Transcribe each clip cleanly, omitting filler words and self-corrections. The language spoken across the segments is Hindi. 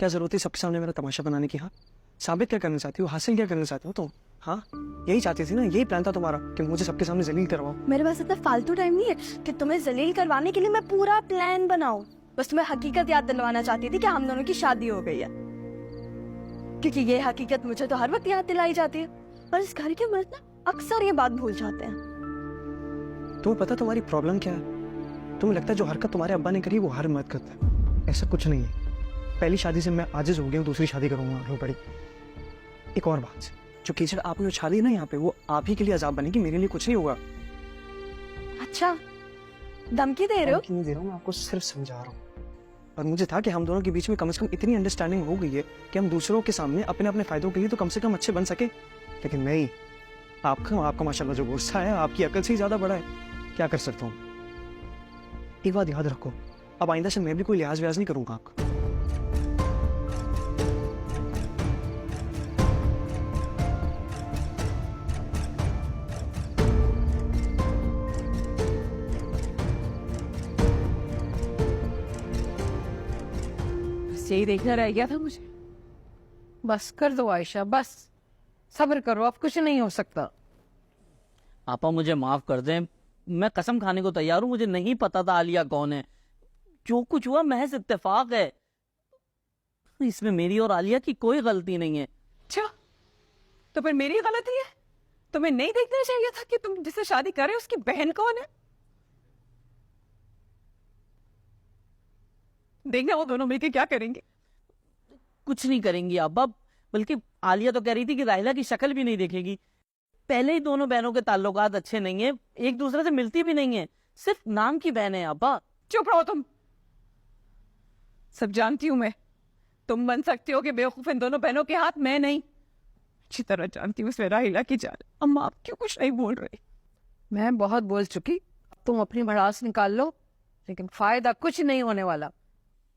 क्या जरूरत है सबके सामने मेरा तमाशा बनाने की? हाँ, साबित क्या करना चाहती हो, हासिल क्या करना चाहती हो तुम? हाँ, यही चाहती थी ना, यही प्लान था तुम्हारा कि मुझे सबके सामने जलील करवाओ। मेरे पास इतना फालतू टाइम नहीं है कि तुम्हें जलील करवाने के लिए मैं पूरा प्लान बनाऊं। बस तुम्हें हकीकत याद दिलवाना चाहती थी कि हम दोनों की शादी हो गई है, क्योंकि ये हकीकत मुझे तो हर वक्त याद दिलाई जाती है, और इस घर के मर्द ना अक्सर ये बात भूल जाते हैं। तुम्हें पता तुम्हारी प्रॉब्लम क्या है? तुम्हें लगता है जो हरकत तुम्हारे अब्बा ने करी वो हर मर्द करता है। ऐसा कुछ नहीं है। पहली शादी से मैं आजिज हो गया हूँ, दूसरी शादी करूंगा लो बड़ी। एक और बात, जो कीचड़ आपने उछाली ना यहाँ पे, वो आप ही के लिए अजाब बनेगी, मेरे लिए कुछ नहीं होगा। अच्छा, धमकी दे रहे हो? नहीं दे रहा हूँ, मैं आपको सिर्फ समझा रहा हूँ। और मुझे था कि हम दोनों के बीच में कम से कम इतनी अंडरस्टैंडिंग हो गई है कि हम दूसरों के सामने अपने अपने फायदों के लिए तो कम से कम अच्छे बन सके। लेकिन नहीं, आपका माशाल्लाह जो गुस्सा है आपकी अकल से ही ज्यादा बड़ा है। क्या कर सकता हूँ? एक बात याद रखो, अब आइंदा से मैं भी कोई लिहाज व्याज नहीं करूंगा आपका। यही देखना रह गया था मुझे। बस कर दो आयशा, बस सब्र करो, अब कुछ नहीं हो सकता। आपा मुझे माफ कर दें, मैं कसम खाने को तैयार हूं, मुझे नहीं पता था आलिया कौन है। जो कुछ हुआ महज इत्तेफाक है, इसमें मेरी और आलिया की कोई गलती नहीं है। अच्छा, तो फिर मेरी गलती है? तुम्हें नहीं देखना चाहिए था कि तुम जिससे शादी कर रहे हो उसकी बहन कौन है? देखना वो दोनों मिलके क्या करेंगे। कुछ नहीं करेंगी अब्बा, बल्कि आलिया तो कह रही थी कि राहिला की शक्ल भी नहीं देखेगी। पहले ही दोनों बहनों के ताल्लुकात अच्छे नहीं है, एक दूसरे से मिलती भी नहीं है, सिर्फ नाम की बहन है अब्बा। चुप रहो तुम, सब जानती हूं मैं। तुम बन सकती हो कि बेवकूफ इन दोनों बहनों के हाथ, मैं नहीं। अच्छी तरह जानती हूँ इसमें राहिला की जान। अम्मा आप क्यों कुछ नहीं बोल रही? मैं बहुत बोल चुकी, तुम अपनी भड़ास निकाल लो, लेकिन फायदा कुछ नहीं होने वाला।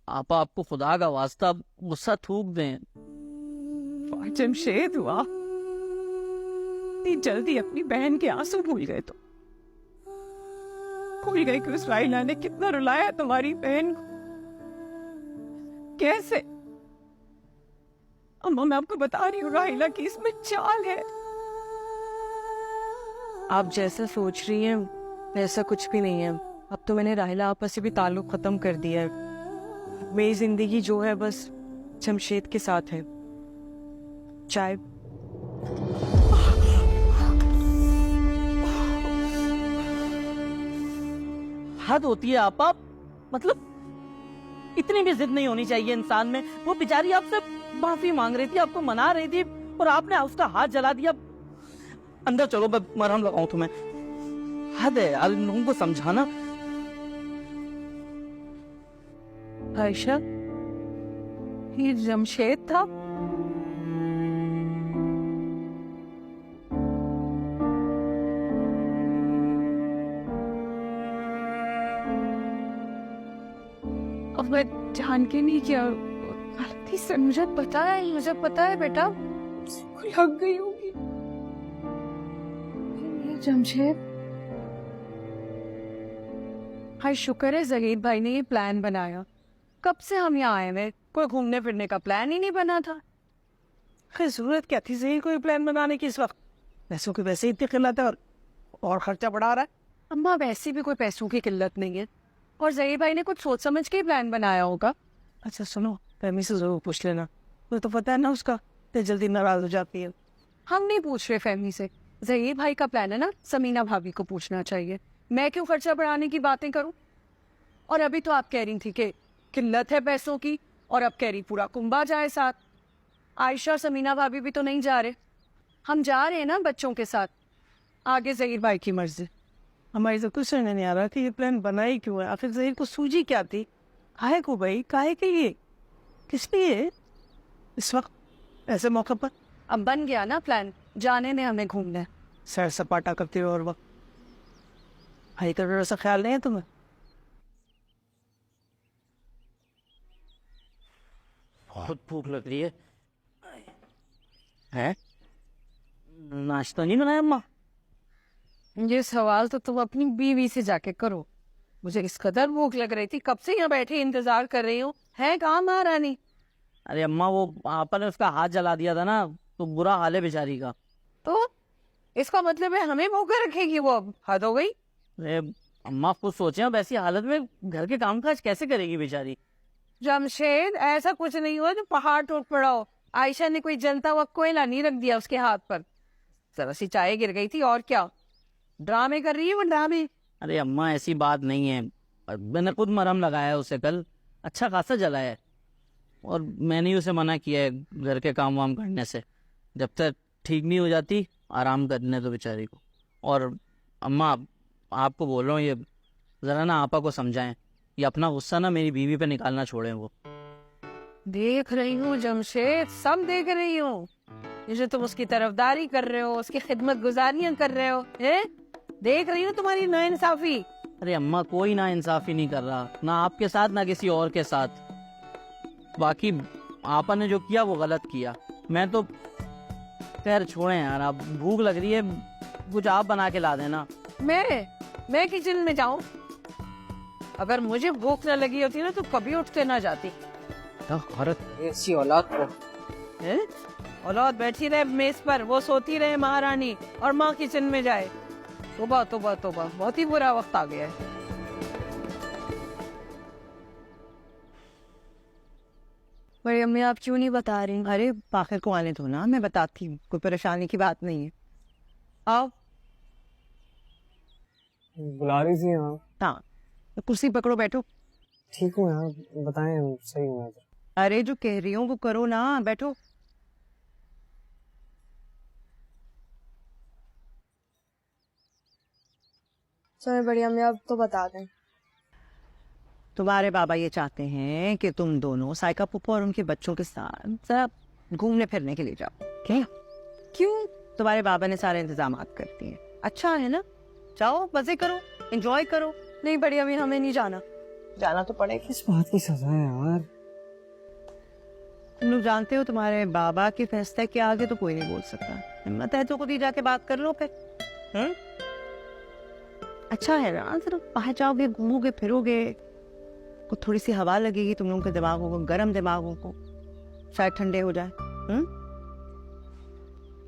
आपा आपको खुदा का वास्ता गुस्सा थूक दें। जमशेद हुआ, इतनी जल्दी अपनी बहन के आंसू भूल गए? तो भूल गए कि उस राहिला ने कितना रुलाया तुम्हारी बहन को? कैसे? अम्मा मैं आपको बता रही हूँ, राहिला की इसमें चाल है। आप जैसा सोच रही हैं वैसा कुछ भी नहीं है। अब तो मैंने राहिला आपस से भी ताल्लुक खत्म कर दिया है। मेरी जिंदगी जो है बस जमशेद के साथ है। चाय हद होती है आपा, मतलब इतनी भी जिद नहीं होनी चाहिए इंसान में। वो बेचारी आपसे माफी मांग रही थी, आपको मना रही थी, और आपने उसका हाथ जला दिया। अंदर चलो, मैं मरहम लगाऊं तुम्हें। हद है यार इन लोगों को समझाना। आयशा, ये जमशेद था? अब मैं जान के नहीं किया, गलती से। मुझे पता है बेटा, लग गई होगी। ये जमशेद, हाय शुक्र है जहीर भाई ने ये प्लान बनाया। कब से हम यहाँ आए हुए, कोई घूमने फिरने का प्लान ही नहीं बना था। खैर जरूरत क्या थी जहीर कोई प्लान बनाने की? इस वक्त पैसों की वैसे ही इतनी किल्लत है और खर्चा बढ़ा रहा है। अम्मा वैसे भी कोई पैसों की किल्लत नहीं है, और जहीर भाई ने कुछ सोच समझ के ही प्लान बनाया होगा। अच्छा सुनो, फहमी से जरूर पूछ लेना, मुझे तो पता है ना उसका तो जल्दी नाराज हो जाती है। हम नहीं पूछ रहे फहमी से, जहीर भाई का प्लान है ना, समीना भाभी को पूछना चाहिए। मैं क्यों खर्चा बढ़ाने की बातें करूं? और अभी तो आप कह रही थी कि किल्लत है पैसों की, और अब कह रही पूरा कुंबा जाए साथ। आयशा और समीना भाभी भी तो नहीं जा रहे, हम जा रहे हैं ना बच्चों के साथ। आगे जहीर भाई की मर्जी। हमारी तो कुछ समझ नहीं आ रहा कि ये प्लान बनाई क्यों है। आखिर जहीर को सूझी क्या थी? काहे को भाई, काहे के लिए, किस लिए इस वक्त ऐसे मौके पर? अब बन गया ना प्लान, जाने ने हमें घूमने। सैर सपाटा करते हो और वक्त भाई का वैसा ख्याल नहीं है तुम्हें? बहुत भूख लग रही है? नाश्ता नहीं बनाया अम्मा? ये सवाल तो तुम अपनी बीवी से जाके करो। मुझे इस कदर भूख लग रही थी, कब से यहाँ बैठे इंतजार कर रही हूँ। है कहाँ महारानी? अरे अम्मा, वो आपा ने उसका हाथ जला दिया था ना, तो बुरा हाल है बेचारी का। तो इसका मतलब है हमें भूखे रखेगी वो? अब हद हो गई। अरे अम्मा, आप कुछ सोचे, अब ऐसी हालत में घर के काम काज कैसे करेगी बेचारी? जमशेद, ऐसा कुछ नहीं हुआ जो पहाड़ टूट पड़ा हो। आयशा ने कोई जलता हुआ कोयला नहीं रख दिया उसके हाथ पर, जरा सी चाय गिर गई थी और क्या। ड्रामे कर रही है वो, ड्रामे। अरे अम्मा, ऐसी बात नहीं है। मैंने खुद मरहम लगाया है उसे कल, अच्छा खासा जला है। और मैंने ही उसे मना किया है घर के काम वाम करने से। जब तक ठीक नहीं हो जाती आराम करने दो बेचारी को। और अम्मा, आपको बोल रहा हूँ, ये ज़रा ना आपा को समझाएं, ये अपना गुस्सा ना मेरी बीवी पे निकालना छोड़ें वो। देख रही हूँ जमशेद, सब देख रही हूँ। ये जो तुम उसकी तरफदारी कर रहे हो, उसकी खिदमत गुजारियां कर रहे हो, हैं? देख रही हूँ तुम्हारी नाइंसाफी। अरे अम्मा, कोई ना इंसाफी नहीं कर रहा, ना आपके साथ ना किसी और के साथ। बाकी आपा ने जो किया वो गलत किया। मैं तो खैर छोड़ें यार, आप भूख लग रही है, कुछ आप बना के ला देना। मैं किचन में जाऊं? अगर मुझे भूख न लगी होती ना तो कभी उठते ना जाती। ऐसी औलाद को हैं? औलाद बैठी रहे मेज पर, वो सोती रहे महारानी, और माँ किचन में जाए। तोबा तोबा तोबा, बहुत ही बुरा वक्त आ गया है। बड़ी अम्मी, आप क्यों नहीं बता रही? अरे बाखिर को आने दो ना, मैं बताती हूँ, कोई परेशानी की बात नहीं है। आओ। बुला रही थी आप? हाँ, तो कुर्सी पकड़ो, बैठो। ठीक हूँ यार, बताएं, सही हूँ मैं तो। अरे जो कह रही हूँ वो करो ना, बैठो। चलो बड़ी अम्मी, आप तो बता दें। तुम्हारे बाबा ये चाहते हैं कि तुम दोनों साइका पुप्पो और उनके बच्चों के साथ जरा घूमने फिरने के लिए जाओ। क्या? क्यों? तुम्हारे बाबा ने सारे इंतजाम कर दिए हैं। अच्छा है ना, जाओ, मजे करो, एंजॉय करो। नहीं बड़ी अम्मी, हमें नहीं जाना। जाना तो पड़ेगा। किस बात की सजा है यार? तुम लोग जानते हो तुम्हारे बाबा के फैसले के आगे तो कोई नहीं बोल सकता। हिम्मत है तो खुद ही जाके बात कर लो फिर। अच्छा है ना, जरा बाहर जाओगे, घूमोगे फिरोगे, को थोड़ी सी हवा लगेगी तुम लोगों के दिमागों को, गर्म दिमागों को, शायद ठंडे हो जाए।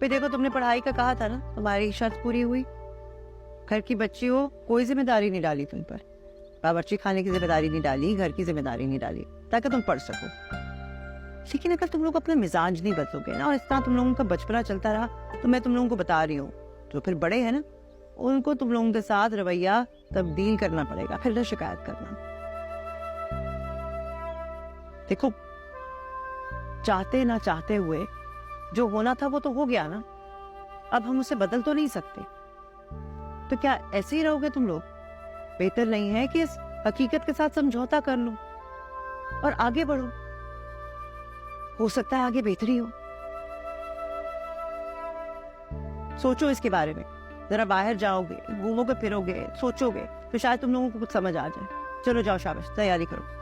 फिर देखो, तुमने पढ़ाई का कहा था ना, तुम्हारी शर्त पूरी हुई। घर की बच्ची हो, कोई जिम्मेदारी नहीं डाली तुम पर, बावर्ची खाने की जिम्मेदारी नहीं डाली, घर की जिम्मेदारी नहीं डाली, ताकि तुम पढ़ सको। लेकिन अगर तुम लोग अपना मिजाज नहीं बदलोगे ना, और इस तरह तुम लोगों का बचपना चलता रहा, तो मैं तुम लोगों को बता रही हूँ, जो फिर बड़े हैं ना, उनको तुम लोगों के साथ रवैया तब्दील करना पड़ेगा, फिर न शिकायत करना। देखो, चाहते ना चाहते हुए जो होना था वो तो हो गया ना, अब हम उसे बदल तो नहीं सकते। तो क्या ऐसे ही रहोगे तुम लोग? बेहतर नहीं है कि इस हकीकत के साथ समझौता कर लो और आगे बढ़ो? हो सकता है आगे बेहतरी हो। सोचो इसके बारे में, जरा बाहर जाओगे, घूमोगे फिरोगे, सोचोगे, तो शायद तुम लोगों को कुछ समझ आ जाए। चलो जाओ, शाबाश, तैयारी करो।